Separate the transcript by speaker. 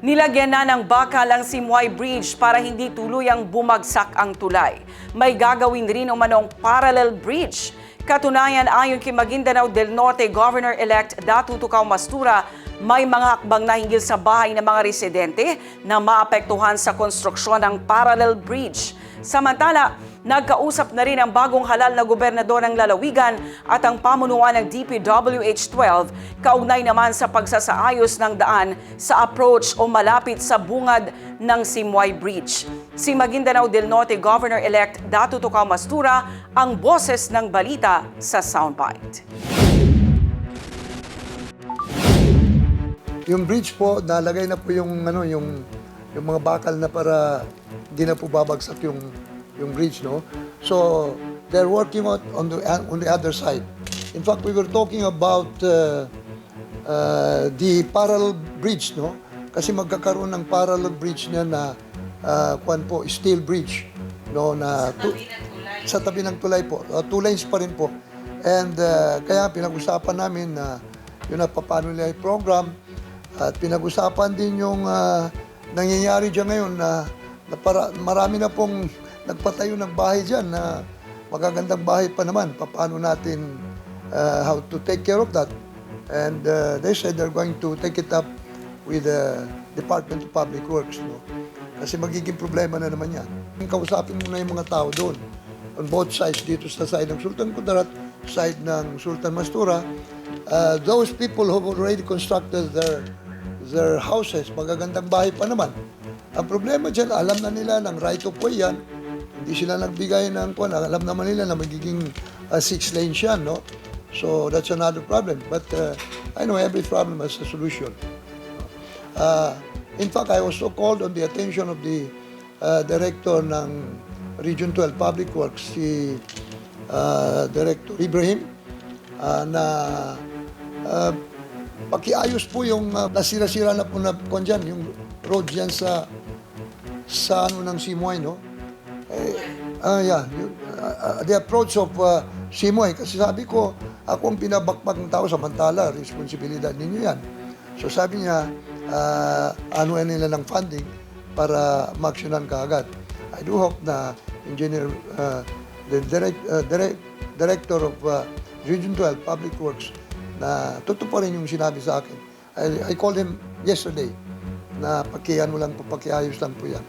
Speaker 1: Nilagyan na ng bakal ang Simoy Bridge para hindi tuluyang bumagsak ang tulay. May gagawin rin umanong parallel bridge. Katunayan, ayon kay Maguindanao del Norte Governor-elect Datu Tukaw Mastura, may mga hakbang na hinggil sa bahay ng mga residente na maapektuhan sa konstruksyon ng parallel bridge. Samantala, nagkausap na rin ang bagong halal na gobernador ng Lalawigan at ang pamunuan ng DPWH-12 kaugnay naman sa pagsasaayos ng daan sa approach o malapit sa bungad ng Simoy Bridge. Si Maguindanao del Norte Governor-elect Datu Tukaw Mastura ang boses ng balita sa Soundbite.
Speaker 2: Yung bridge po, nalagay na po yung mga bakal na para hindi na po babagsak yung bridge, no? So they're working on the other side. In fact, we were talking about the parallel bridge, no? Kasi magkakaroon ng parallel bridge niya na steel bridge, no, na sa tabi ng tulay po. Two lanes pa rin po. And kaya pinag-usapan namin na yun na paano nila yung program. At pinag-usapan din yung nangyayari dyan ngayon na marami na pong nagpatayo ng bahay dyan na magagandang bahay pa naman. Paano natin how to take care of that. And they said they're going to take it up with the Department of Public Works. No? Kasi magiging problema na naman yan. Kausapin mo na yung mga tao doon. On both sides, dito sa side ng Sultan Kudarat, side ng Sultan Mastura. Those people who have already constructed their houses, magagandang bahay pa naman. Ang problema dyan, alam na nila ng right of way yan. Hindi sila nagbigay ng alam naman nila na magiging 6 lanes yan, no? So that's another problem. But I know every problem has a solution. In fact, I also called on the attention of the director ng Region 12 Public Works, si Director Ibrahim, na pakiayos po yung nasira-sira na po na dyan, yung road dyan sa ng Simoy, no? The approach of Simoy, kasi sabi ko, ako ang pinabakbak ng tao, samantala, responsibilidad ninyo yan. So sabi niya, anuan nila ng funding para maaksyonan kaagad. I do hope na engineer, the director of Region 12 Public Works, na totoo pa rin yung sinabi sa akin. I called him yesterday na pakiayos lang po yan.